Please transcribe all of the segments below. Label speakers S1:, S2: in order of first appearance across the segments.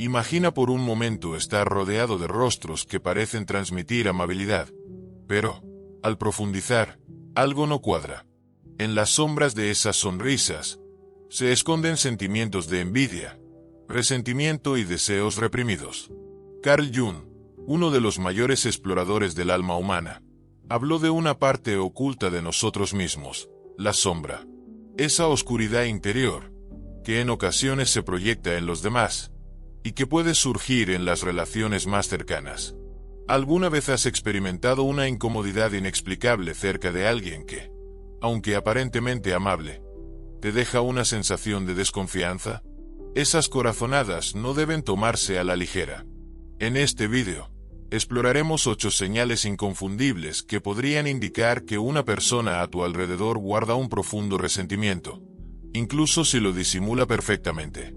S1: Imagina por un momento estar rodeado de rostros que parecen transmitir amabilidad. Pero, al profundizar, algo no cuadra. En las sombras de esas sonrisas, se esconden sentimientos de envidia, resentimiento y deseos reprimidos. Carl Jung, uno de los mayores exploradores del alma humana, habló de una parte oculta de nosotros mismos, la sombra. Esa oscuridad interior, que en ocasiones se proyecta en los demás, y que puede surgir en las relaciones más cercanas. ¿Alguna vez has experimentado una incomodidad inexplicable cerca de alguien que, aunque aparentemente amable, te deja una sensación de desconfianza? Esas corazonadas no deben tomarse a la ligera. En este vídeo, exploraremos 8 señales inconfundibles que podrían indicar que una persona a tu alrededor guarda un profundo resentimiento, incluso si lo disimula perfectamente.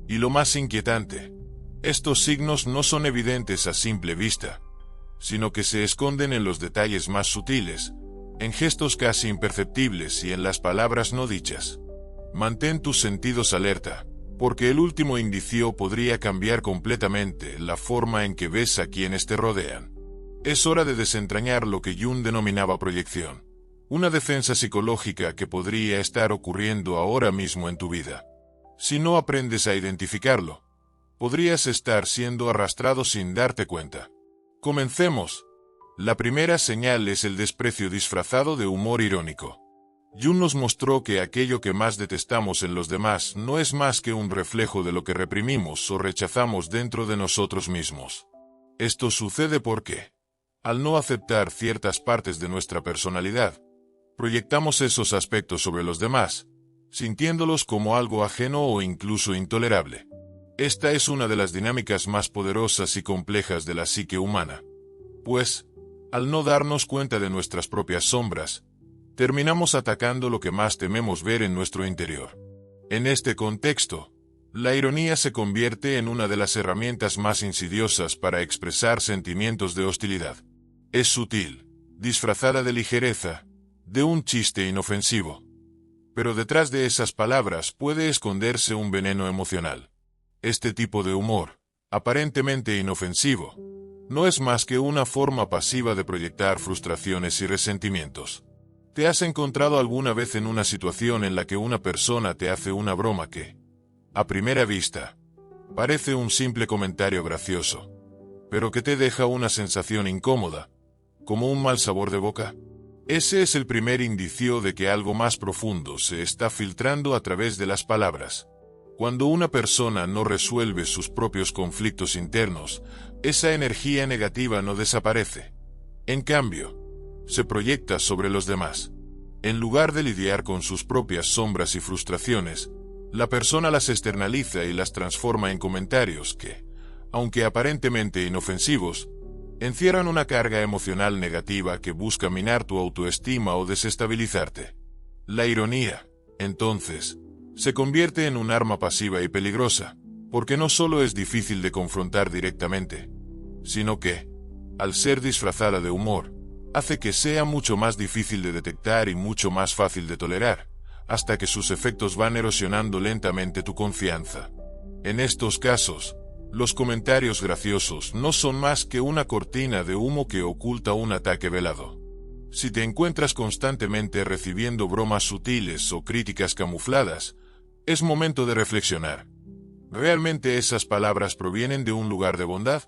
S1: Y lo más inquietante, estos signos no son evidentes a simple vista, sino que se esconden en los detalles más sutiles, en gestos casi imperceptibles y en las palabras no dichas. Mantén tus sentidos alerta, porque el último indicio podría cambiar completamente la forma en que ves a quienes te rodean. Es hora de desentrañar lo que Jung denominaba proyección, una defensa psicológica que podría estar ocurriendo ahora mismo en tu vida. Si no aprendes a identificarlo, podrías estar siendo arrastrado sin darte cuenta. Comencemos. La primera señal es el desprecio disfrazado de humor irónico. Jung nos mostró que aquello que más detestamos en los demás no es más que un reflejo de lo que reprimimos o rechazamos dentro de nosotros mismos. Esto sucede porque, al no aceptar ciertas partes de nuestra personalidad, proyectamos esos aspectos sobre los demás, sintiéndolos como algo ajeno o incluso intolerable. Esta es una de las dinámicas más poderosas y complejas de la psique humana. Pues, al no darnos cuenta de nuestras propias sombras, terminamos atacando lo que más tememos ver en nuestro interior. En este contexto, la ironía se convierte en una de las herramientas más insidiosas para expresar sentimientos de hostilidad. Es sutil, disfrazada de ligereza, de un chiste inofensivo. Pero detrás de esas palabras puede esconderse un veneno emocional. Este tipo de humor, aparentemente inofensivo, no es más que una forma pasiva de proyectar frustraciones y resentimientos. ¿Te has encontrado alguna vez en una situación en la que una persona te hace una broma que, a primera vista, parece un simple comentario gracioso, pero que te deja una sensación incómoda, como un mal sabor de boca? Ese es el primer indicio de que algo más profundo se está filtrando a través de las palabras. Cuando una persona no resuelve sus propios conflictos internos, esa energía negativa no desaparece. En cambio, se proyecta sobre los demás. En lugar de lidiar con sus propias sombras y frustraciones, la persona las externaliza y las transforma en comentarios que, aunque aparentemente inofensivos, encierran una carga emocional negativa que busca minar tu autoestima o desestabilizarte. La ironía, entonces, se convierte en un arma pasiva y peligrosa, porque no solo es difícil de confrontar directamente, sino que, al ser disfrazada de humor, hace que sea mucho más difícil de detectar y mucho más fácil de tolerar, hasta que sus efectos van erosionando lentamente tu confianza. En estos casos, los comentarios graciosos no son más que una cortina de humo que oculta un ataque velado. Si te encuentras constantemente recibiendo bromas sutiles o críticas camufladas, es momento de reflexionar. ¿Realmente esas palabras provienen de un lugar de bondad?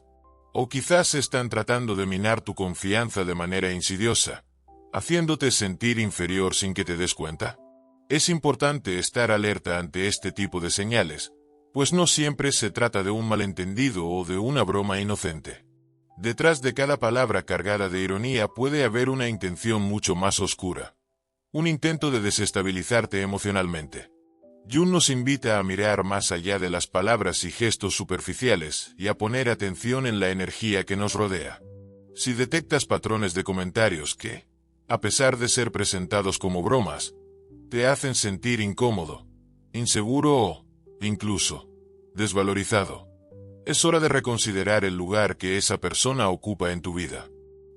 S1: ¿O quizás están tratando de minar tu confianza de manera insidiosa, haciéndote sentir inferior sin que te des cuenta? Es importante estar alerta ante este tipo de señales, pues no siempre se trata de un malentendido o de una broma inocente. Detrás de cada palabra cargada de ironía puede haber una intención mucho más oscura. Un intento de desestabilizarte emocionalmente. Jung nos invita a mirar más allá de las palabras y gestos superficiales y a poner atención en la energía que nos rodea. Si detectas patrones de comentarios que, a pesar de ser presentados como bromas, te hacen sentir incómodo, inseguro o, incluso, desvalorizado, es hora de reconsiderar el lugar que esa persona ocupa en tu vida.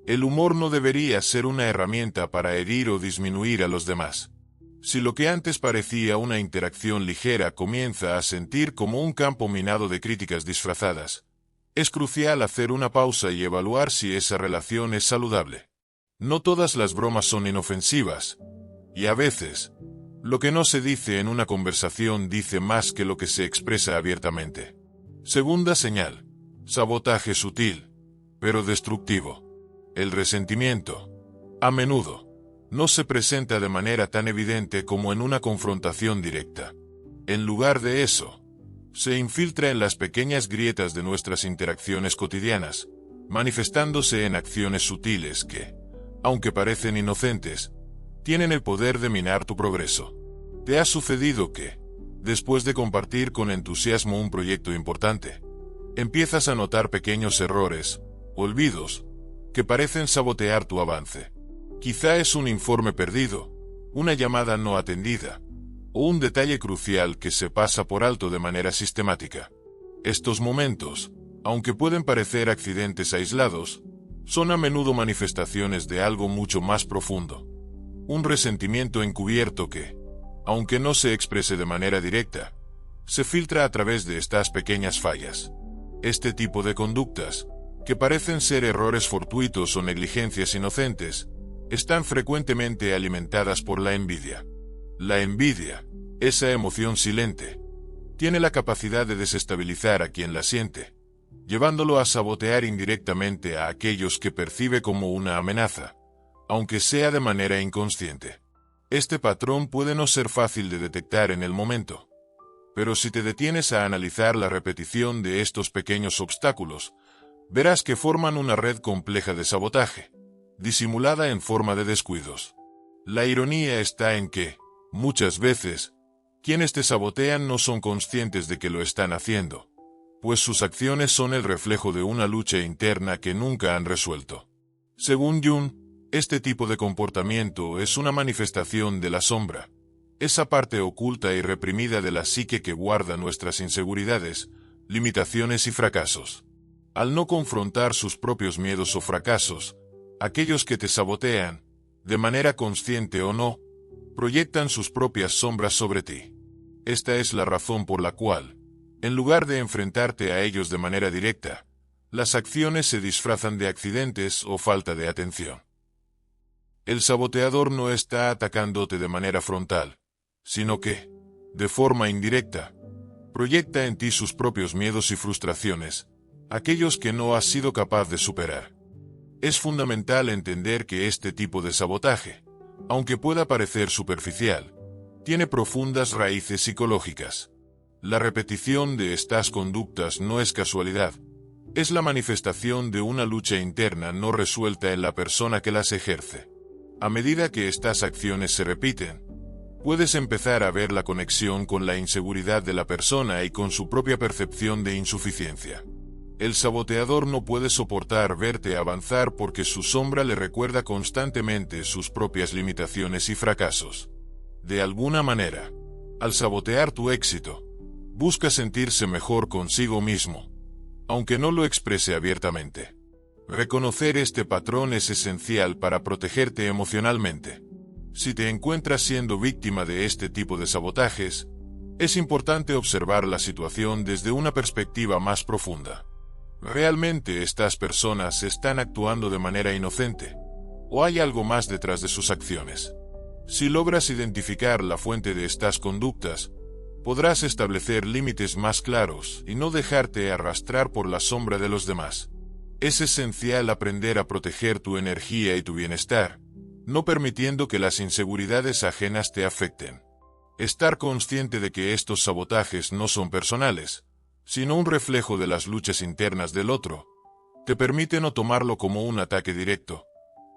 S1: El humor no debería ser una herramienta para herir o disminuir a los demás, Si lo que antes parecía una interacción ligera comienza a sentir como un campo minado de críticas disfrazadas, es crucial hacer una pausa y evaluar si esa relación es saludable. No todas las bromas son inofensivas, y a veces, lo que no se dice en una conversación dice más que lo que se expresa abiertamente. Segunda señal: sabotaje sutil, pero destructivo. El resentimiento, a menudo, no se presenta de manera tan evidente como en una confrontación directa. En lugar de eso, se infiltra en las pequeñas grietas de nuestras interacciones cotidianas, manifestándose en acciones sutiles que, aunque parecen inocentes, tienen el poder de minar tu progreso. ¿Te ha sucedido que, después de compartir con entusiasmo un proyecto importante, empiezas a notar pequeños errores, olvidos, que parecen sabotear tu avance? Quizá es un informe perdido, una llamada no atendida, o un detalle crucial que se pasa por alto de manera sistemática. Estos momentos, aunque pueden parecer accidentes aislados, son a menudo manifestaciones de algo mucho más profundo. Un resentimiento encubierto que, aunque no se exprese de manera directa, se filtra a través de estas pequeñas fallas. Este tipo de conductas, que parecen ser errores fortuitos o negligencias inocentes, están frecuentemente alimentadas por la envidia. La envidia, esa emoción silente, tiene la capacidad de desestabilizar a quien la siente, llevándolo a sabotear indirectamente a aquellos que percibe como una amenaza, aunque sea de manera inconsciente. Este patrón puede no ser fácil de detectar en el momento, pero si te detienes a analizar la repetición de estos pequeños obstáculos, verás que forman una red compleja de sabotaje, disimulada en forma de descuidos. La ironía está en que, muchas veces, quienes te sabotean no son conscientes de que lo están haciendo, pues sus acciones son el reflejo de una lucha interna que nunca han resuelto. Según Jung, este tipo de comportamiento es una manifestación de la sombra, esa parte oculta y reprimida de la psique que guarda nuestras inseguridades, limitaciones y fracasos. Al no confrontar sus propios miedos o fracasos, aquellos que te sabotean, de manera consciente o no, proyectan sus propias sombras sobre ti. Esta es la razón por la cual, en lugar de enfrentarte a ellos de manera directa, las acciones se disfrazan de accidentes o falta de atención. El saboteador no está atacándote de manera frontal, sino que, de forma indirecta, proyecta en ti sus propios miedos y frustraciones, aquellos que no has sido capaz de superar. Es fundamental entender que este tipo de sabotaje, aunque pueda parecer superficial, tiene profundas raíces psicológicas. La repetición de estas conductas no es casualidad, es la manifestación de una lucha interna no resuelta en la persona que las ejerce. A medida que estas acciones se repiten, puedes empezar a ver la conexión con la inseguridad de la persona y con su propia percepción de insuficiencia. El saboteador no puede soportar verte avanzar porque su sombra le recuerda constantemente sus propias limitaciones y fracasos. De alguna manera, al sabotear tu éxito, busca sentirse mejor consigo mismo, aunque no lo exprese abiertamente. Reconocer este patrón es esencial para protegerte emocionalmente. Si te encuentras siendo víctima de este tipo de sabotajes, es importante observar la situación desde una perspectiva más profunda. ¿Realmente estas personas están actuando de manera inocente? ¿O hay algo más detrás de sus acciones? Si logras identificar la fuente de estas conductas, podrás establecer límites más claros y no dejarte arrastrar por la sombra de los demás. Es esencial aprender a proteger tu energía y tu bienestar, no permitiendo que las inseguridades ajenas te afecten. Estar consciente de que estos sabotajes no son personales, sino un reflejo de las luchas internas del otro, te permite no tomarlo como un ataque directo,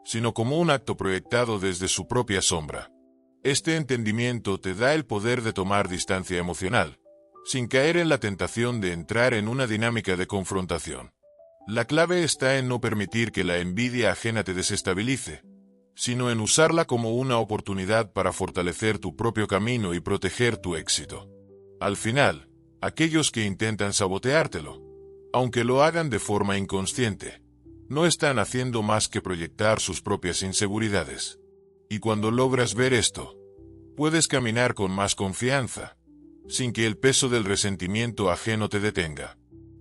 S1: sino como un acto proyectado desde su propia sombra. Este entendimiento te da el poder de tomar distancia emocional, sin caer en la tentación de entrar en una dinámica de confrontación. La clave está en no permitir que la envidia ajena te desestabilice, sino en usarla como una oportunidad para fortalecer tu propio camino y proteger tu éxito. Al final, aquellos que intentan saboteártelo, aunque lo hagan de forma inconsciente, no están haciendo más que proyectar sus propias inseguridades. Y cuando logras ver esto, Puedes caminar con más confianza, sin que el peso del resentimiento ajeno te detenga.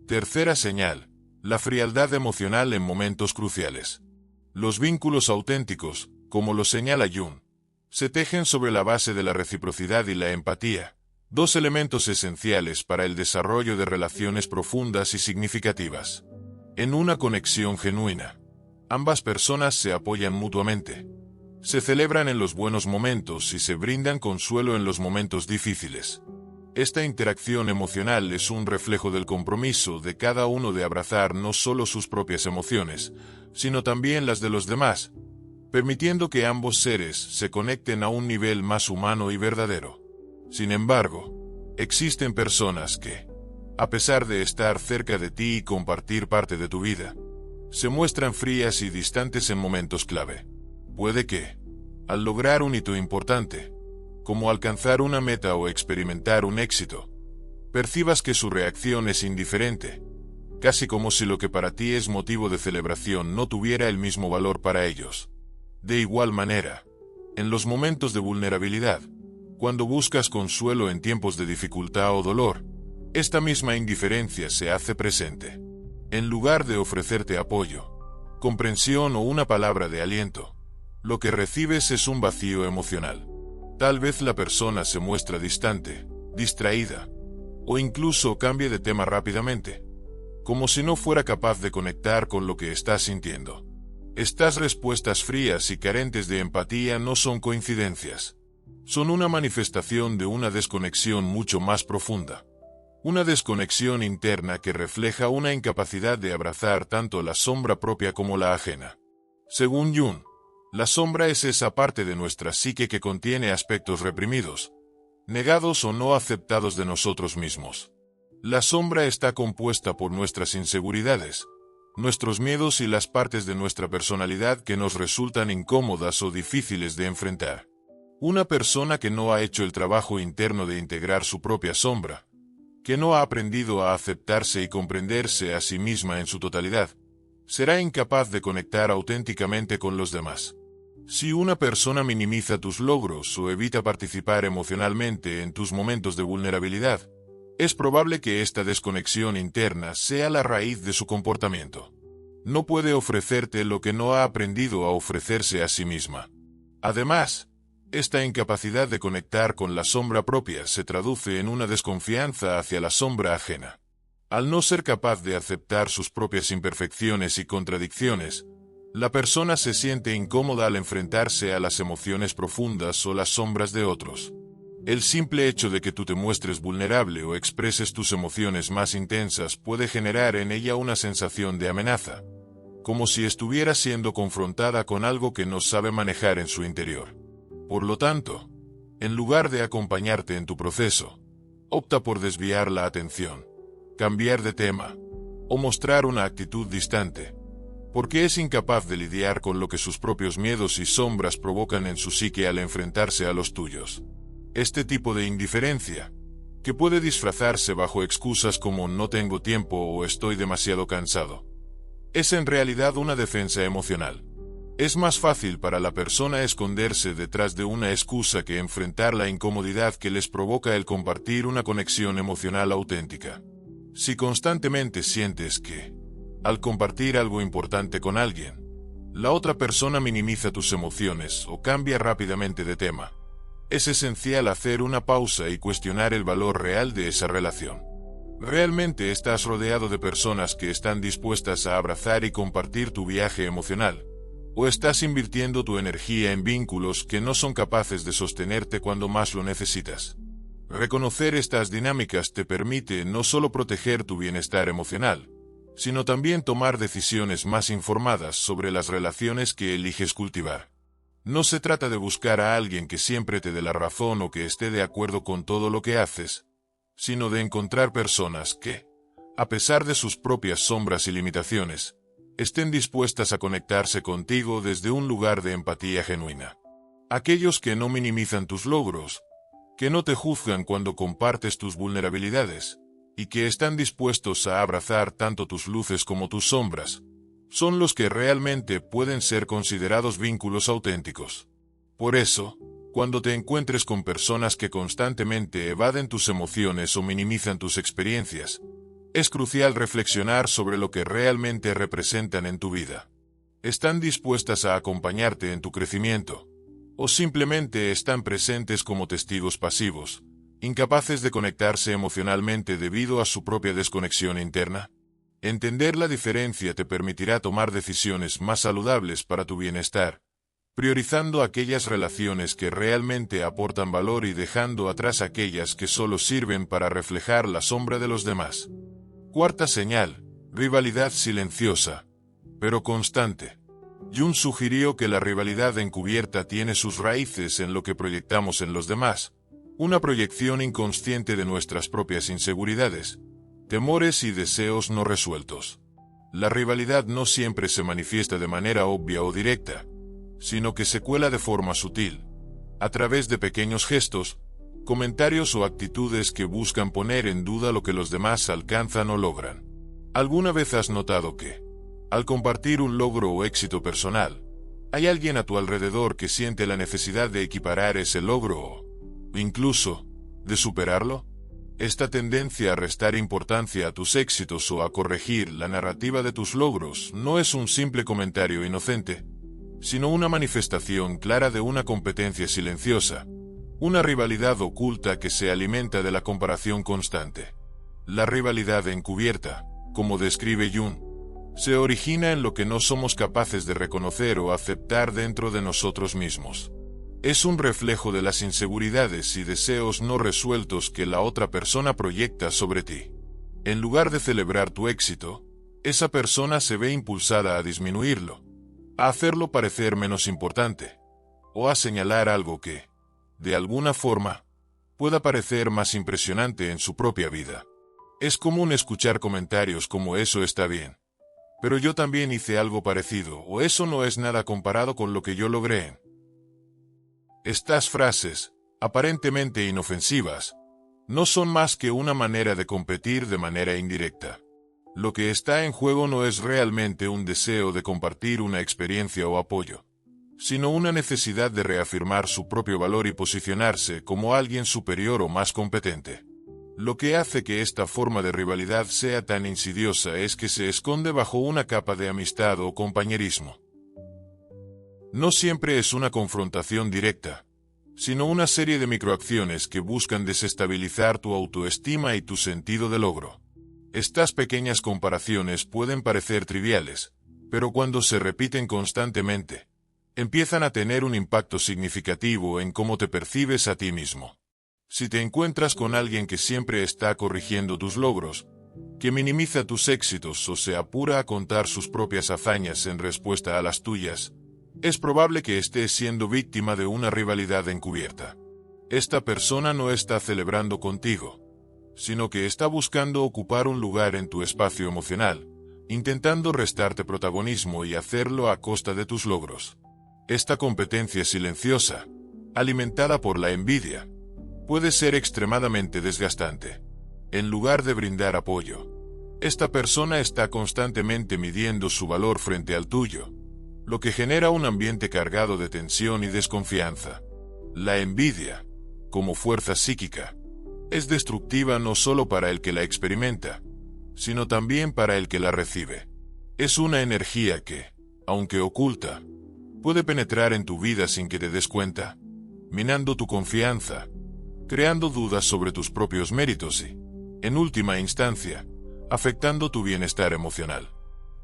S1: Tercera señal, la frialdad emocional en momentos cruciales. Los vínculos auténticos, como lo señala Jung, se tejen sobre la base de la reciprocidad y la empatía, dos elementos esenciales para el desarrollo de relaciones profundas y significativas. En una conexión genuina, ambas personas se apoyan mutuamente, se celebran en los buenos momentos y se brindan consuelo en los momentos difíciles. Esta interacción emocional es un reflejo del compromiso de cada uno de abrazar no solo sus propias emociones, sino también las de los demás, permitiendo que ambos seres se conecten a un nivel más humano y verdadero. Sin embargo, existen personas que, a pesar de estar cerca de ti y compartir parte de tu vida, se muestran frías y distantes en momentos clave. Puede que, al lograr un hito importante, como alcanzar una meta o experimentar un éxito, percibas que su reacción es indiferente, casi como si lo que para ti es motivo de celebración no tuviera el mismo valor para ellos. De igual manera, en los momentos de vulnerabilidad, cuando buscas consuelo en tiempos de dificultad o dolor, esta misma indiferencia se hace presente. En lugar de ofrecerte apoyo, comprensión o una palabra de aliento, lo que recibes es un vacío emocional. Tal vez la persona se muestra distante, distraída, o incluso cambie de tema rápidamente, como si no fuera capaz de conectar con lo que estás sintiendo. Estas respuestas frías y carentes de empatía no son coincidencias. Son una manifestación de una desconexión mucho más profunda. Una desconexión interna que refleja una incapacidad de abrazar tanto la sombra propia como la ajena. Según Jung, la sombra es esa parte de nuestra psique que contiene aspectos reprimidos, negados o no aceptados de nosotros mismos. La sombra está compuesta por nuestras inseguridades, nuestros miedos y las partes de nuestra personalidad que nos resultan incómodas o difíciles de enfrentar. Una persona que no ha hecho el trabajo interno de integrar su propia sombra, que no ha aprendido a aceptarse y comprenderse a sí misma en su totalidad, será incapaz de conectar auténticamente con los demás. Si una persona minimiza tus logros o evita participar emocionalmente en tus momentos de vulnerabilidad, es probable que esta desconexión interna sea la raíz de su comportamiento. No puede ofrecerte lo que no ha aprendido a ofrecerse a sí misma. Además, esta incapacidad de conectar con la sombra propia se traduce en una desconfianza hacia la sombra ajena. Al no ser capaz de aceptar sus propias imperfecciones y contradicciones, la persona se siente incómoda al enfrentarse a las emociones profundas o las sombras de otros. El simple hecho de que tú te muestres vulnerable o expreses tus emociones más intensas puede generar en ella una sensación de amenaza, como si estuviera siendo confrontada con algo que no sabe manejar en su interior. Por lo tanto, en lugar de acompañarte en tu proceso, opta por desviar la atención, cambiar de tema, o mostrar una actitud distante, porque es incapaz de lidiar con lo que sus propios miedos y sombras provocan en su psique al enfrentarse a los tuyos. Este tipo de indiferencia, que puede disfrazarse bajo excusas como no tengo tiempo o estoy demasiado cansado, es en realidad una defensa emocional. Es más fácil para la persona esconderse detrás de una excusa que enfrentar la incomodidad que les provoca el compartir una conexión emocional auténtica. Si constantemente sientes que, al compartir algo importante con alguien, la otra persona minimiza tus emociones o cambia rápidamente de tema, es esencial hacer una pausa y cuestionar el valor real de esa relación. ¿Realmente estás rodeado de personas que están dispuestas a abrazar y compartir tu viaje emocional? ¿O estás invirtiendo tu energía en vínculos que no son capaces de sostenerte cuando más lo necesitas? Reconocer estas dinámicas te permite no solo proteger tu bienestar emocional, sino también tomar decisiones más informadas sobre las relaciones que eliges cultivar. No se trata de buscar a alguien que siempre te dé la razón o que esté de acuerdo con todo lo que haces, sino de encontrar personas que, a pesar de sus propias sombras y limitaciones, estén dispuestas a conectarse contigo desde un lugar de empatía genuina. Aquellos que no minimizan tus logros, que no te juzgan cuando compartes tus vulnerabilidades, y que están dispuestos a abrazar tanto tus luces como tus sombras, son los que realmente pueden ser considerados vínculos auténticos. Por eso, Cuando te encuentres con personas que constantemente evaden tus emociones o minimizan tus experiencias, es crucial reflexionar sobre lo que realmente representan en tu vida. ¿Están dispuestas a acompañarte en tu crecimiento? ¿O simplemente están presentes como testigos pasivos, incapaces de conectarse emocionalmente debido a su propia desconexión interna? Entender la diferencia te permitirá tomar decisiones más saludables para tu bienestar, priorizando aquellas relaciones que realmente aportan valor y dejando atrás aquellas que solo sirven para reflejar la sombra de los demás. Cuarta señal: rivalidad silenciosa, pero constante. Jung sugirió que la rivalidad encubierta tiene sus raíces en lo que proyectamos en los demás, una proyección inconsciente de nuestras propias inseguridades, temores y deseos no resueltos. La rivalidad no siempre se manifiesta de manera obvia o directa, sino que se cuela de forma sutil, a través de pequeños gestos, comentarios o actitudes que buscan poner en duda lo que los demás alcanzan o logran. ¿Alguna vez has notado que, al compartir un logro o éxito personal, hay alguien a tu alrededor que siente la necesidad de equiparar ese logro o, incluso, de superarlo? Esta tendencia a restar importancia a tus éxitos o a corregir la narrativa de tus logros no es un simple comentario inocente, sino una manifestación clara de una competencia silenciosa, una rivalidad oculta que se alimenta de la comparación constante. La rivalidad encubierta, como describe Jung, se origina en lo que no somos capaces de reconocer o aceptar dentro de nosotros mismos. Es un reflejo de las inseguridades y deseos no resueltos que la otra persona proyecta sobre ti. En lugar de celebrar tu éxito, esa persona se ve impulsada a disminuirlo, a hacerlo parecer menos importante, o a señalar algo que, de alguna forma, pueda parecer más impresionante en su propia vida. Es común escuchar comentarios como "eso está bien, pero yo también hice algo parecido", o "eso no es nada comparado con lo que yo logré". Estas frases, aparentemente inofensivas, no son más que una manera de competir de manera indirecta. Lo que está en juego no es realmente un deseo de compartir una experiencia o apoyo, sino una necesidad de reafirmar su propio valor y posicionarse como alguien superior o más competente. Lo que hace que esta forma de rivalidad sea tan insidiosa es que se esconde bajo una capa de amistad o compañerismo. No siempre es una confrontación directa, sino una serie de microacciones que buscan desestabilizar tu autoestima y tu sentido de logro. Estas pequeñas comparaciones pueden parecer triviales, pero cuando se repiten constantemente, empiezan a tener un impacto significativo en cómo te percibes a ti mismo. Si te encuentras con alguien que siempre está corrigiendo tus logros, que minimiza tus éxitos o se apura a contar sus propias hazañas en respuesta a las tuyas, es probable que estés siendo víctima de una rivalidad encubierta. Esta persona no está celebrando contigo, sino que está buscando ocupar un lugar en tu espacio emocional, intentando restarte protagonismo y hacerlo a costa de tus logros. Esta competencia silenciosa, alimentada por la envidia, puede ser extremadamente desgastante. En lugar de brindar apoyo, esta persona está constantemente midiendo su valor frente al tuyo, lo que genera un ambiente cargado de tensión y desconfianza. La envidia, como fuerza psíquica, es destructiva no solo para el que la experimenta, sino también para el que la recibe. Es una energía que, aunque oculta, puede penetrar en tu vida sin que te des cuenta, minando tu confianza, creando dudas sobre tus propios méritos y, en última instancia, afectando tu bienestar emocional.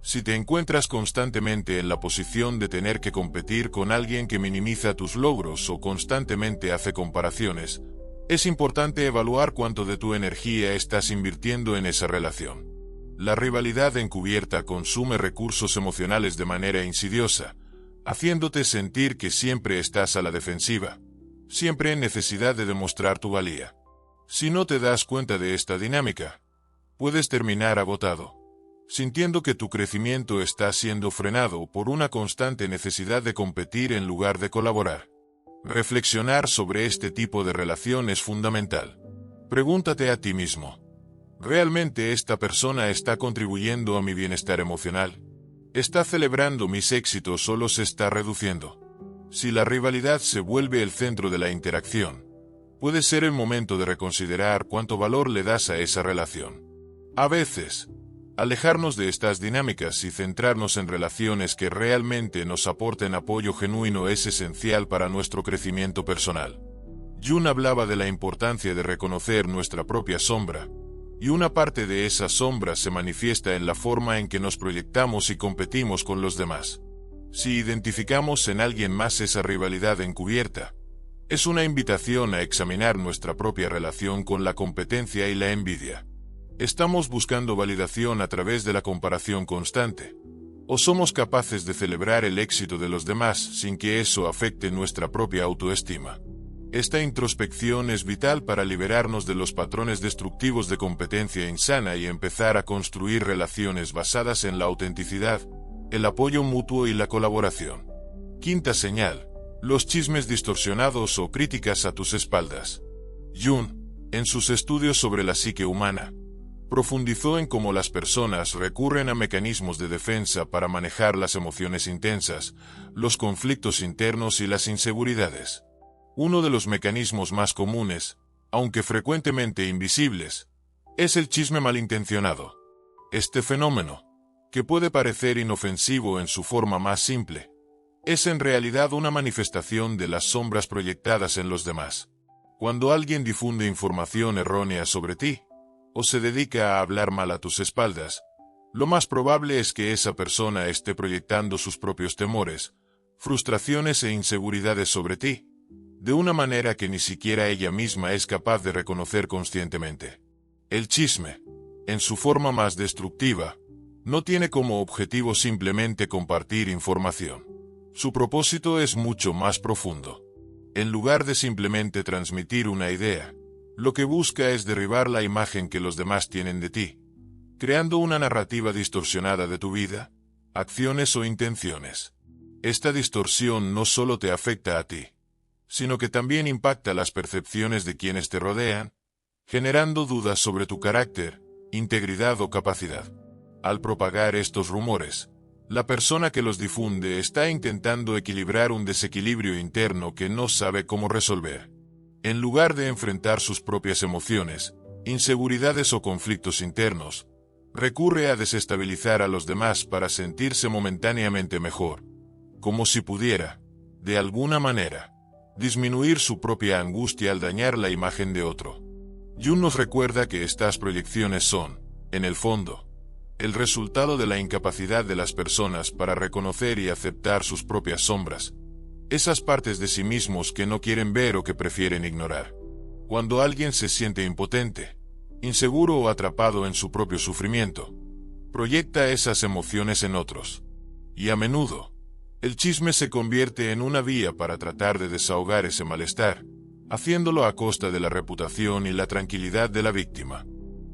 S1: Si te encuentras constantemente en la posición de tener que competir con alguien que minimiza tus logros o constantemente hace comparaciones, es importante evaluar cuánto de tu energía estás invirtiendo en esa relación. La rivalidad encubierta consume recursos emocionales de manera insidiosa, haciéndote sentir que siempre estás a la defensiva, siempre en necesidad de demostrar tu valía. Si no te das cuenta de esta dinámica, puedes terminar agotado, sintiendo que tu crecimiento está siendo frenado por una constante necesidad de competir en lugar de colaborar. Reflexionar sobre este tipo de relación es fundamental. Pregúntate a ti mismo: ¿realmente esta persona está contribuyendo a mi bienestar emocional? ¿Está celebrando mis éxitos o los está reduciendo? Si la rivalidad se vuelve el centro de la interacción, puede ser el momento de reconsiderar cuánto valor le das a esa relación. A veces, alejarnos de estas dinámicas y centrarnos en relaciones que realmente nos aporten apoyo genuino es esencial para nuestro crecimiento personal. Jung hablaba de la importancia de reconocer nuestra propia sombra, y una parte de esa sombra se manifiesta en la forma en que nos proyectamos y competimos con los demás. Si identificamos en alguien más esa rivalidad encubierta, es una invitación a examinar nuestra propia relación con la competencia y la envidia. ¿Estamos buscando validación a través de la comparación constante? ¿O somos capaces de celebrar el éxito de los demás sin que eso afecte nuestra propia autoestima? Esta introspección es vital para liberarnos de los patrones destructivos de competencia insana y empezar a construir relaciones basadas en la autenticidad, el apoyo mutuo y la colaboración. Quinta señal: los chismes distorsionados o críticas a tus espaldas. Jung, en sus estudios sobre la psique humana, profundizó en cómo las personas recurren a mecanismos de defensa para manejar las emociones intensas, los conflictos internos y las inseguridades. Uno de los mecanismos más comunes, aunque frecuentemente invisibles, es el chisme malintencionado. Este fenómeno, que puede parecer inofensivo en su forma más simple, es en realidad una manifestación de las sombras proyectadas en los demás. Cuando alguien difunde información errónea sobre ti, o se dedica a hablar mal a tus espaldas, lo más probable es que esa persona esté proyectando sus propios temores, frustraciones e inseguridades sobre ti, de una manera que ni siquiera ella misma es capaz de reconocer conscientemente. El chisme, en su forma más destructiva, no tiene como objetivo simplemente compartir información. Su propósito es mucho más profundo. En lugar de simplemente transmitir una idea, lo que busca es derribar la imagen que los demás tienen de ti, creando una narrativa distorsionada de tu vida, acciones o intenciones. Esta distorsión no solo te afecta a ti, sino que también impacta las percepciones de quienes te rodean, generando dudas sobre tu carácter, integridad o capacidad. Al propagar estos rumores, la persona que los difunde está intentando equilibrar un desequilibrio interno que no sabe cómo resolver. En lugar de enfrentar sus propias emociones, inseguridades o conflictos internos, recurre a desestabilizar a los demás para sentirse momentáneamente mejor, como si pudiera, de alguna manera, disminuir su propia angustia al dañar la imagen de otro. Jung nos recuerda que estas proyecciones son, en el fondo, el resultado de la incapacidad de las personas para reconocer y aceptar sus propias sombras, esas partes de sí mismos que no quieren ver o que prefieren ignorar. Cuando alguien se siente impotente, inseguro o atrapado en su propio sufrimiento, proyecta esas emociones en otros. Y a menudo, el chisme se convierte en una vía para tratar de desahogar ese malestar, haciéndolo a costa de la reputación y la tranquilidad de la víctima.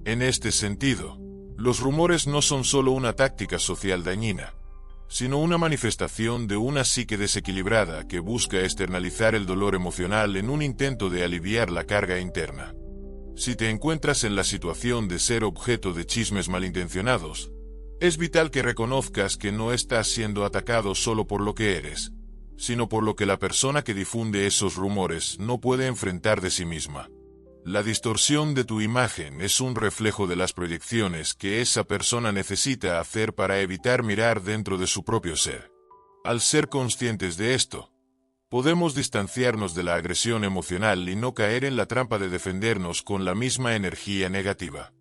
S1: En este sentido, los rumores no son solo una táctica social dañina, sino una manifestación de una psique desequilibrada que busca externalizar el dolor emocional en un intento de aliviar la carga interna. Si te encuentras en la situación de ser objeto de chismes malintencionados, es vital que reconozcas que no estás siendo atacado solo por lo que eres, sino por lo que la persona que difunde esos rumores no puede enfrentar de sí misma. La distorsión de tu imagen es un reflejo de las proyecciones que esa persona necesita hacer para evitar mirar dentro de su propio ser. Al ser conscientes de esto, podemos distanciarnos de la agresión emocional y no caer en la trampa de defendernos con la misma energía negativa.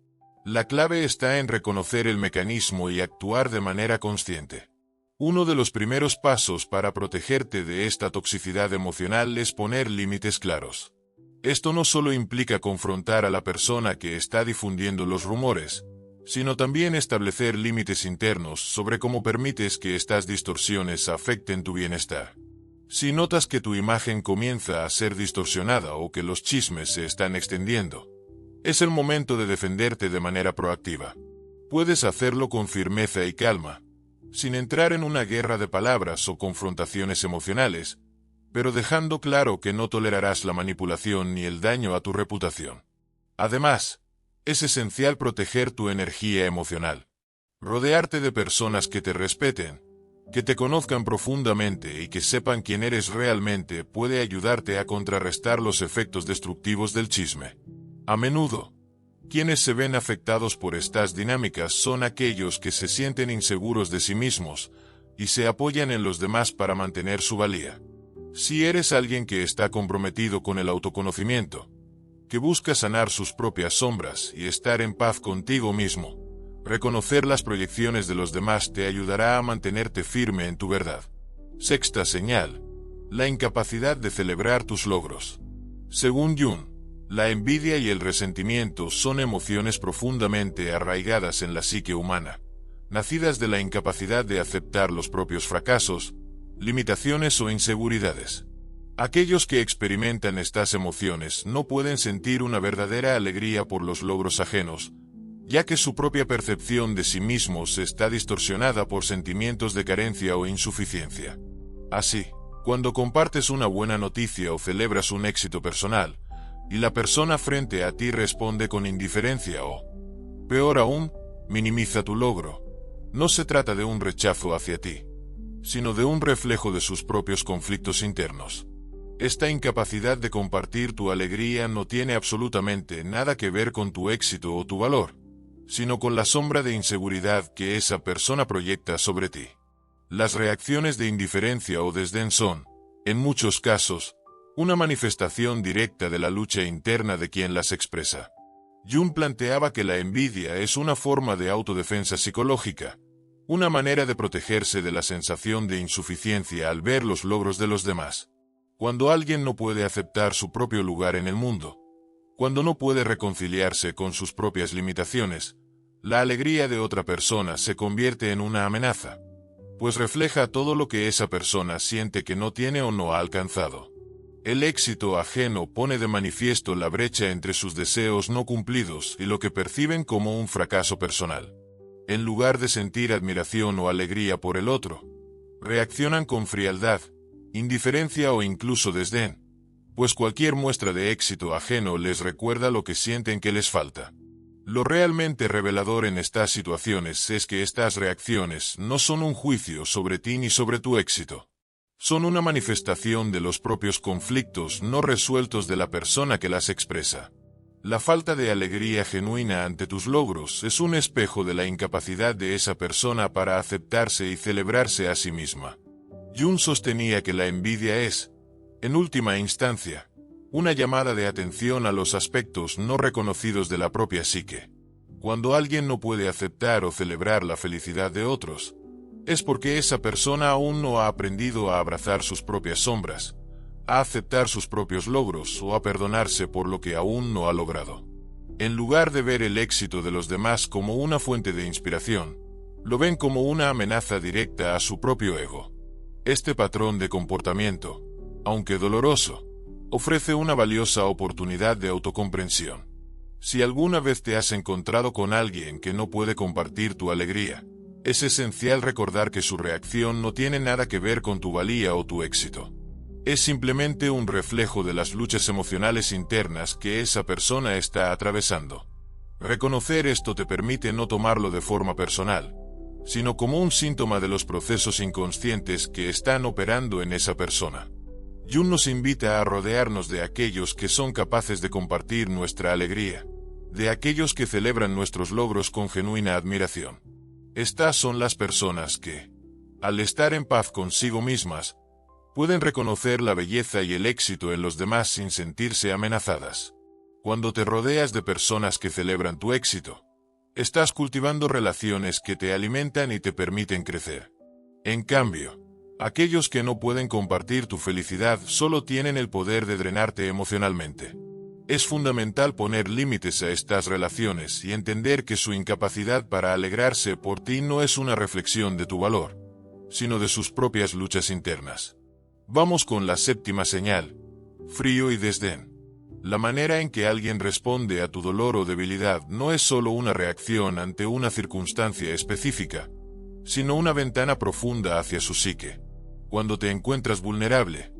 S1: La clave está en reconocer el mecanismo y actuar de manera consciente. Uno de los primeros pasos para protegerte de esta toxicidad emocional es poner límites claros. Esto no solo implica confrontar a la persona que está difundiendo los rumores, sino también establecer límites internos sobre cómo permites que estas distorsiones afecten tu bienestar. Si notas que tu imagen comienza a ser distorsionada o que los chismes se están extendiendo, es el momento de defenderte de manera proactiva. Puedes hacerlo con firmeza y calma, sin entrar en una guerra de palabras o confrontaciones emocionales, pero dejando claro que no tolerarás la manipulación ni el daño a tu reputación. Además, es esencial proteger tu energía emocional. Rodearte de personas que te respeten, Que te conozcan profundamente y que sepan quién eres realmente puede ayudarte a contrarrestar los efectos destructivos del chisme. A menudo, quienes se ven afectados por estas dinámicas son aquellos que se sienten inseguros de sí mismos y se apoyan en los demás para mantener su valía. Si eres alguien que está comprometido con el autoconocimiento, que busca sanar sus propias sombras y estar en paz contigo mismo, reconocer las proyecciones de los demás te ayudará a mantenerte firme en tu verdad. Sexta señal: la incapacidad de celebrar tus logros. Según Jung, la envidia y el resentimiento son emociones profundamente arraigadas en la psique humana, nacidas de la incapacidad de aceptar los propios fracasos, limitaciones o inseguridades. Aquellos que experimentan estas emociones no pueden sentir una verdadera alegría por los logros ajenos, ya que su propia percepción de sí mismos está distorsionada por sentimientos de carencia o insuficiencia. Así, cuando compartes una buena noticia o celebras un éxito personal, y la persona frente a ti responde con indiferencia o, peor aún, minimiza tu logro, no se trata de un rechazo hacia ti, sino de un reflejo de sus propios conflictos internos. Esta incapacidad de compartir tu alegría no tiene absolutamente nada que ver con tu éxito o tu valor, sino con la sombra de inseguridad que esa persona proyecta sobre ti. Las reacciones de indiferencia o desdén son, en muchos casos, una manifestación directa de la lucha interna de quien las expresa. Jung planteaba que la envidia es una forma de autodefensa psicológica, una manera de protegerse de la sensación de insuficiencia al ver los logros de los demás. Cuando alguien no puede aceptar su propio lugar en el mundo, cuando no puede reconciliarse con sus propias limitaciones, la alegría de otra persona se convierte en una amenaza, pues refleja todo lo que esa persona siente que no tiene o no ha alcanzado. El éxito ajeno pone de manifiesto la brecha entre sus deseos no cumplidos y lo que perciben como un fracaso personal. En lugar de sentir admiración o alegría por el otro, reaccionan con frialdad, indiferencia o incluso desdén, pues cualquier muestra de éxito ajeno les recuerda lo que sienten que les falta. Lo realmente revelador en estas situaciones es que estas reacciones no son un juicio sobre ti ni sobre tu éxito. Son una manifestación de los propios conflictos no resueltos de la persona que las expresa. La falta de alegría genuina ante tus logros es un espejo de la incapacidad de esa persona para aceptarse y celebrarse a sí misma. Jung sostenía que la envidia es, en última instancia, una llamada de atención a los aspectos no reconocidos de la propia psique. Cuando alguien no puede aceptar o celebrar la felicidad de otros, es porque esa persona aún no ha aprendido a abrazar sus propias sombras, a aceptar sus propios logros o a perdonarse por lo que aún no ha logrado. En lugar de ver el éxito de los demás como una fuente de inspiración, lo ven como una amenaza directa a su propio ego. Este patrón de comportamiento, aunque doloroso, ofrece una valiosa oportunidad de autocomprensión. Si alguna vez te has encontrado con alguien que no puede compartir tu alegría, es esencial recordar que su reacción no tiene nada que ver con tu valía o tu éxito. Es simplemente un reflejo de las luchas emocionales internas que esa persona está atravesando. Reconocer esto te permite no tomarlo de forma personal, sino como un síntoma de los procesos inconscientes que están operando en esa persona. Jung nos invita a rodearnos de aquellos que son capaces de compartir nuestra alegría, de aquellos que celebran nuestros logros con genuina admiración. Estas son las personas que, al estar en paz consigo mismas, pueden reconocer la belleza y el éxito en los demás sin sentirse amenazadas. Cuando te rodeas de personas que celebran tu éxito, estás cultivando relaciones que te alimentan y te permiten crecer. En cambio, aquellos que no pueden compartir tu felicidad solo tienen el poder de drenarte emocionalmente. Es fundamental poner límites a estas relaciones y entender que su incapacidad para alegrarse por ti no es una reflexión de tu valor, sino de sus propias luchas internas. Vamos con la séptima señal: frío y desdén. La manera en que alguien responde a tu dolor o debilidad no es solo una reacción ante una circunstancia específica, sino una ventana profunda hacia su psique. Cuando te encuentras vulnerable,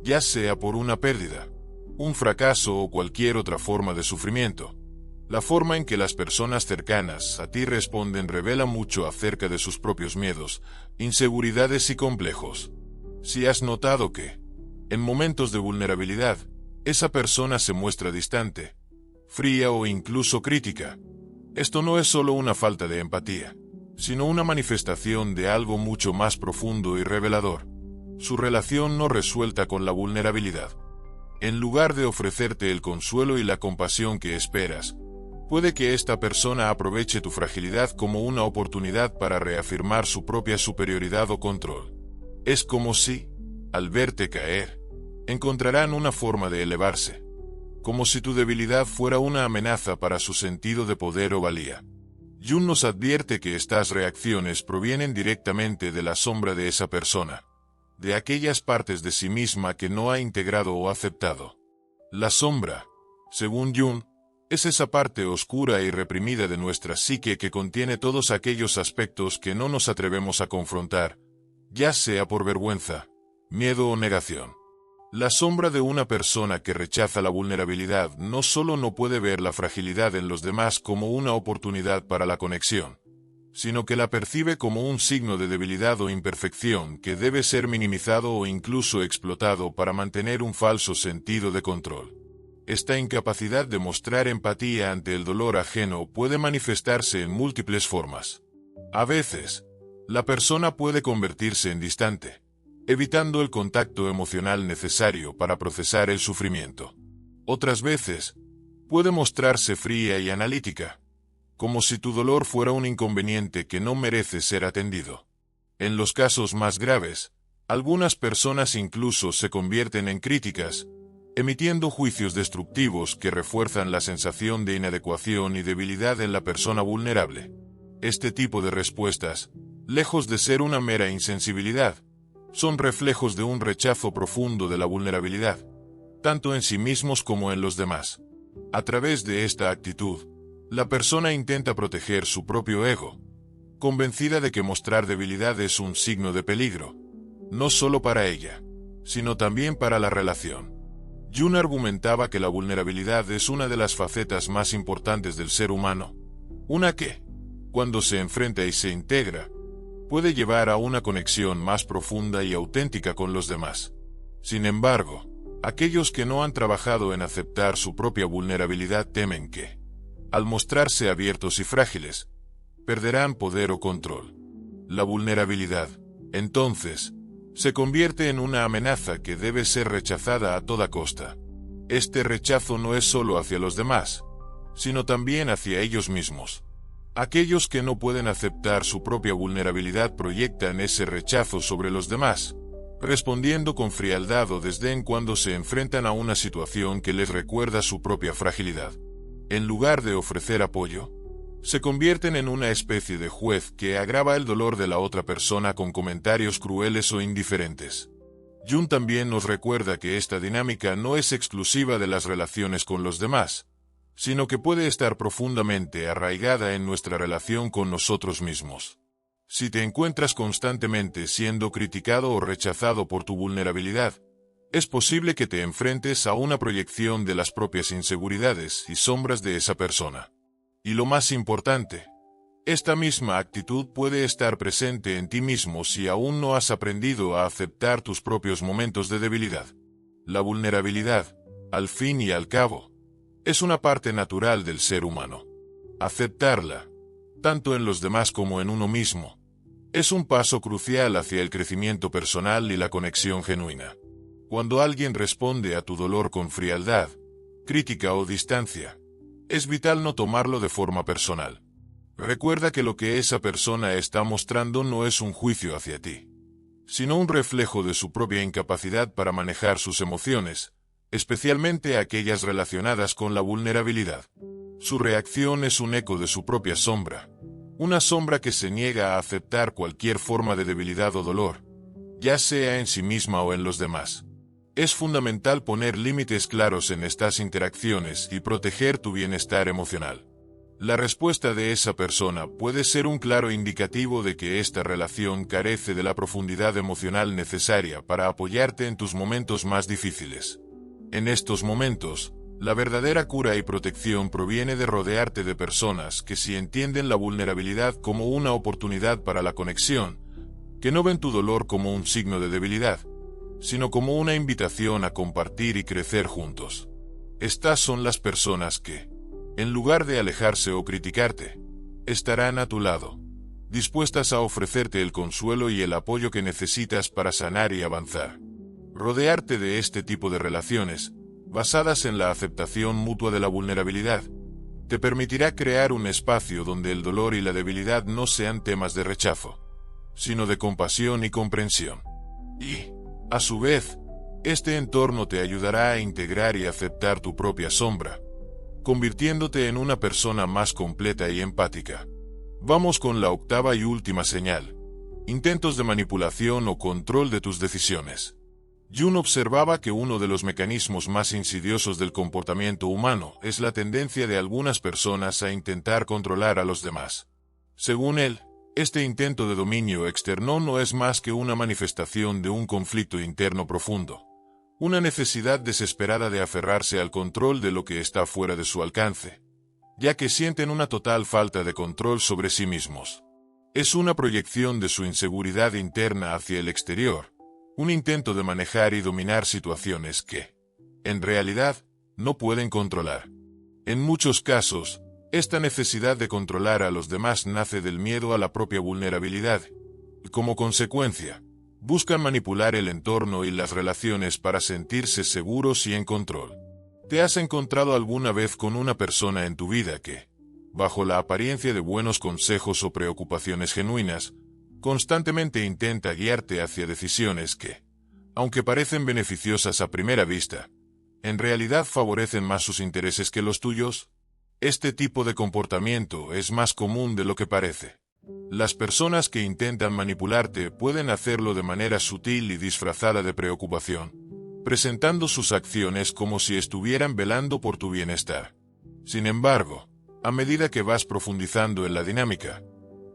S1: ya sea por una pérdida, un fracaso o cualquier otra forma de sufrimiento, La forma en que las personas cercanas a ti responden revela mucho acerca de sus propios miedos, inseguridades y complejos. Si has notado que, en momentos de vulnerabilidad, esa persona se muestra distante, fría o incluso crítica, esto no es solo una falta de empatía, sino una manifestación de algo mucho más profundo y revelador. Su relación no resuelta con la vulnerabilidad. En lugar de ofrecerte el consuelo y la compasión que esperas, puede que esta persona aproveche tu fragilidad como una oportunidad para reafirmar su propia superioridad o control. Es como si, al verte caer, encontrarán una forma de elevarse, como si tu debilidad fuera una amenaza para su sentido de poder o valía. Jung nos advierte que estas reacciones provienen directamente de la sombra de esa persona, de aquellas partes de sí misma que no ha integrado o aceptado. La sombra, según Jung, es esa parte oscura y reprimida de nuestra psique que contiene todos aquellos aspectos que no nos atrevemos a confrontar, ya sea por vergüenza, miedo o negación. La sombra de una persona que rechaza la vulnerabilidad no solo no puede ver la fragilidad en los demás como una oportunidad para la conexión, sino que la percibe como un signo de debilidad o imperfección que debe ser minimizado o incluso explotado para mantener un falso sentido de control. Esta incapacidad de mostrar empatía ante el dolor ajeno puede manifestarse en múltiples formas. A veces, la persona puede convertirse en distante, evitando el contacto emocional necesario para procesar el sufrimiento. Otras veces, puede mostrarse fría y analítica, como si tu dolor fuera un inconveniente que no merece ser atendido. En los casos más graves, algunas personas incluso se convierten en críticas, emitiendo juicios destructivos que refuerzan la sensación de inadecuación y debilidad en la persona vulnerable. Este tipo de respuestas, lejos de ser una mera insensibilidad, son reflejos de un rechazo profundo de la vulnerabilidad, tanto en sí mismos como en los demás. A través de esta actitud, la persona intenta proteger su propio ego, convencida de que mostrar debilidad es un signo de peligro, no solo para ella, sino también para la relación. Jung argumentaba que la vulnerabilidad es una de las facetas más importantes del ser humano, una que, cuando se enfrenta y se integra, puede llevar a una conexión más profunda y auténtica con los demás. Sin embargo, aquellos que no han trabajado en aceptar su propia vulnerabilidad temen que, al mostrarse abiertos y frágiles, perderán poder o control. La vulnerabilidad, entonces, se convierte en una amenaza que debe ser rechazada a toda costa. Este rechazo no es solo hacia los demás, sino también hacia ellos mismos. Aquellos que no pueden aceptar su propia vulnerabilidad proyectan ese rechazo sobre los demás, respondiendo con frialdad o desdén cuando se enfrentan a una situación que les recuerda su propia fragilidad. En lugar de ofrecer apoyo, se convierten en una especie de juez que agrava el dolor de la otra persona con comentarios crueles o indiferentes. Jung también nos recuerda que esta dinámica no es exclusiva de las relaciones con los demás, sino que puede estar profundamente arraigada en nuestra relación con nosotros mismos. Si te encuentras constantemente siendo criticado o rechazado por tu vulnerabilidad, es posible que te enfrentes a una proyección de las propias inseguridades y sombras de esa persona. Y lo más importante, esta misma actitud puede estar presente en ti mismo si aún no has aprendido a aceptar tus propios momentos de debilidad. La vulnerabilidad, al fin y al cabo, es una parte natural del ser humano. Aceptarla, tanto en los demás como en uno mismo, es un paso crucial hacia el crecimiento personal y la conexión genuina. Cuando alguien responde a tu dolor con frialdad, crítica o distancia, es vital no tomarlo de forma personal. Recuerda que lo que esa persona está mostrando no es un juicio hacia ti, sino un reflejo de su propia incapacidad para manejar sus emociones, especialmente aquellas relacionadas con la vulnerabilidad. Su reacción es un eco de su propia sombra, una sombra que se niega a aceptar cualquier forma de debilidad o dolor, ya sea en sí misma o en los demás. Es fundamental poner límites claros en estas interacciones y proteger tu bienestar emocional. La respuesta de esa persona puede ser un claro indicativo de que esta relación carece de la profundidad emocional necesaria para apoyarte en tus momentos más difíciles. En estos momentos, La verdadera cura y protección proviene de rodearte de personas que sí entienden la vulnerabilidad como una oportunidad para la conexión, que no ven tu dolor como un signo de debilidad, sino como una invitación a compartir y crecer juntos. Estas son las personas que, en lugar de alejarse o criticarte, estarán a tu lado, dispuestas a ofrecerte el consuelo y el apoyo que necesitas para sanar y avanzar. Rodearte de este tipo de relaciones, basadas en la aceptación mutua de la vulnerabilidad, te permitirá crear un espacio donde el dolor y la debilidad no sean temas de rechazo, sino de compasión y comprensión. Y, a su vez, este entorno te ayudará a integrar y aceptar tu propia sombra, convirtiéndote en una persona más completa y empática. Vamos con la octava y última señal: intentos de manipulación o control de tus decisiones. Jung observaba que uno de los mecanismos más insidiosos del comportamiento humano es la tendencia de algunas personas a intentar controlar a los demás. Según él, este intento de dominio externo no es más que una manifestación de un conflicto interno profundo, una necesidad desesperada de aferrarse al control de lo que está fuera de su alcance, ya que sienten una total falta de control sobre sí mismos. Es una proyección de su inseguridad interna hacia el exterior, un intento de manejar y dominar situaciones que, en realidad, no pueden controlar. En muchos casos, esta necesidad de controlar a los demás nace del miedo a la propia vulnerabilidad, y como consecuencia, buscan manipular el entorno y las relaciones para sentirse seguros y en control. ¿Te has encontrado alguna vez con una persona en tu vida que, bajo la apariencia de buenos consejos o preocupaciones genuinas, constantemente intenta guiarte hacia decisiones que, aunque parecen beneficiosas a primera vista, en realidad favorecen más sus intereses que los tuyos? Este tipo de comportamiento es más común de lo que parece. Las personas que intentan manipularte pueden hacerlo de manera sutil y disfrazada de preocupación, presentando sus acciones como si estuvieran velando por tu bienestar. Sin embargo, a medida que vas profundizando en la dinámica,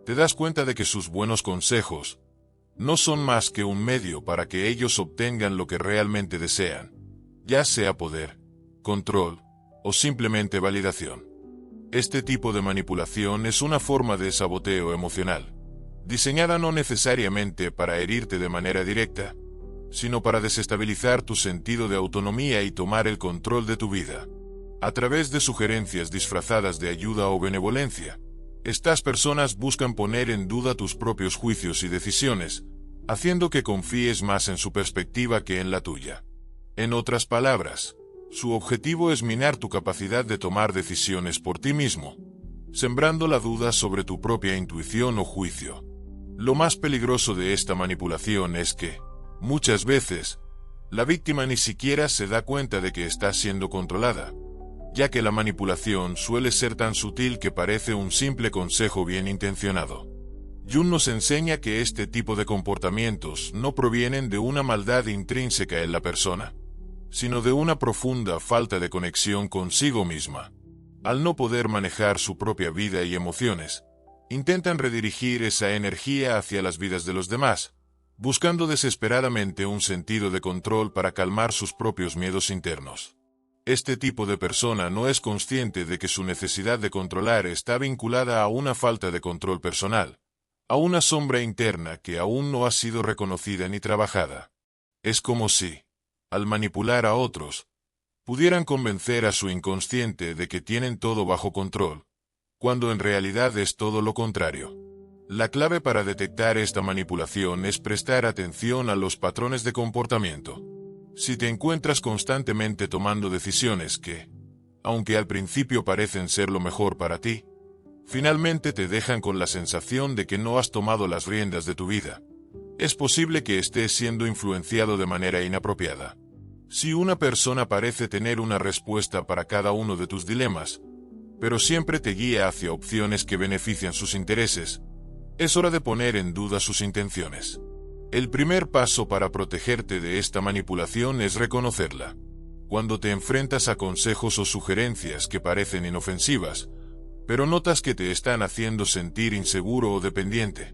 S1: te das cuenta de que sus buenos consejos no son más que un medio para que ellos obtengan lo que realmente desean, ya sea poder, control o simplemente validación. Este tipo de manipulación es una forma de saboteo emocional, diseñada no necesariamente para herirte de manera directa, sino para desestabilizar tu sentido de autonomía y tomar el control de tu vida. A través de sugerencias disfrazadas de ayuda o benevolencia, estas personas buscan poner en duda tus propios juicios y decisiones, haciendo que confíes más en su perspectiva que en la tuya. En otras palabras, su objetivo es minar tu capacidad de tomar decisiones por ti mismo, sembrando la duda sobre tu propia intuición o juicio. Lo más peligroso de esta manipulación es que, muchas veces, la víctima ni siquiera se da cuenta de que está siendo controlada, ya que la manipulación suele ser tan sutil que parece un simple consejo bien intencionado. Jung nos enseña que este tipo de comportamientos no provienen de una maldad intrínseca en la persona, sino de una profunda falta de conexión consigo misma. Al no poder manejar su propia vida y emociones, intentan redirigir esa energía hacia las vidas de los demás, buscando desesperadamente un sentido de control para calmar sus propios miedos internos. Este tipo de persona no es consciente de que su necesidad de controlar está vinculada a una falta de control personal, a una sombra interna que aún no ha sido reconocida ni trabajada. Es como si, al manipular a otros, pudieran convencer a su inconsciente de que tienen todo bajo control, cuando en realidad es todo lo contrario. La clave para detectar esta manipulación es prestar atención a los patrones de comportamiento. Si te encuentras constantemente tomando decisiones que, aunque al principio parecen ser lo mejor para ti, finalmente te dejan con la sensación de que no has tomado las riendas de tu vida, es posible que estés siendo influenciado de manera inapropiada. Si una persona parece tener una respuesta para cada uno de tus dilemas, pero siempre te guía hacia opciones que benefician sus intereses, es hora de poner en duda sus intenciones. El primer paso para protegerte de esta manipulación es reconocerla. Cuando te enfrentas a consejos o sugerencias que parecen inofensivas, pero notas que te están haciendo sentir inseguro o dependiente,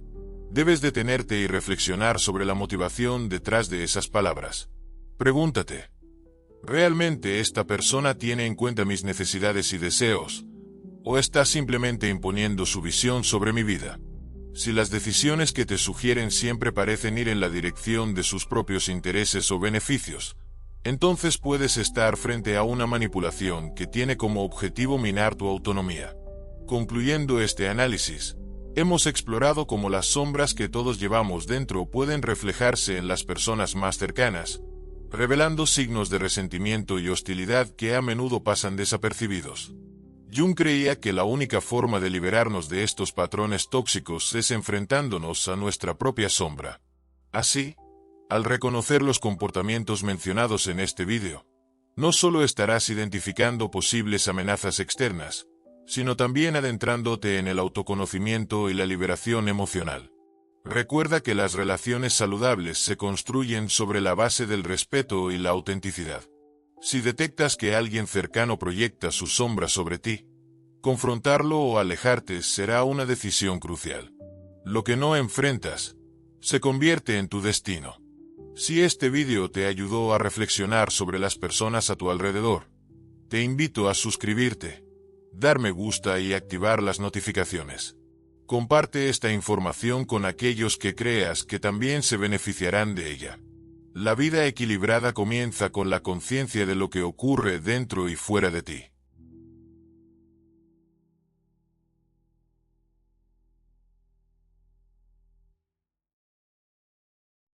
S1: debes detenerte y reflexionar sobre la motivación detrás de esas palabras. Pregúntate, ¿Realmente esta persona tiene en cuenta mis necesidades y deseos? ¿O está simplemente imponiendo su visión sobre mi vida? Si las decisiones que te sugieren siempre parecen ir en la dirección de sus propios intereses o beneficios, entonces puedes estar frente a una manipulación que tiene como objetivo minar tu autonomía. Concluyendo este análisis, hemos explorado cómo las sombras que todos llevamos dentro pueden reflejarse en las personas más cercanas, revelando signos de resentimiento y hostilidad que a menudo pasan desapercibidos. Jung creía que la única forma de liberarnos de estos patrones tóxicos es enfrentándonos a nuestra propia sombra. Así, al reconocer los comportamientos mencionados en este vídeo, no solo estarás identificando posibles amenazas externas, sino también adentrándote en el autoconocimiento y la liberación emocional. Recuerda que las relaciones saludables se construyen sobre la base del respeto y la autenticidad. Si detectas que alguien cercano proyecta su sombra sobre ti, confrontarlo o alejarte será una decisión crucial. Lo que no enfrentas se convierte en tu destino. Si este vídeo te ayudó a reflexionar sobre las personas a tu alrededor, te invito a suscribirte, dar me gusta y activar las notificaciones. Comparte esta información con aquellos que creas que también se beneficiarán de ella. La vida equilibrada comienza con la conciencia de lo que ocurre dentro y fuera de ti.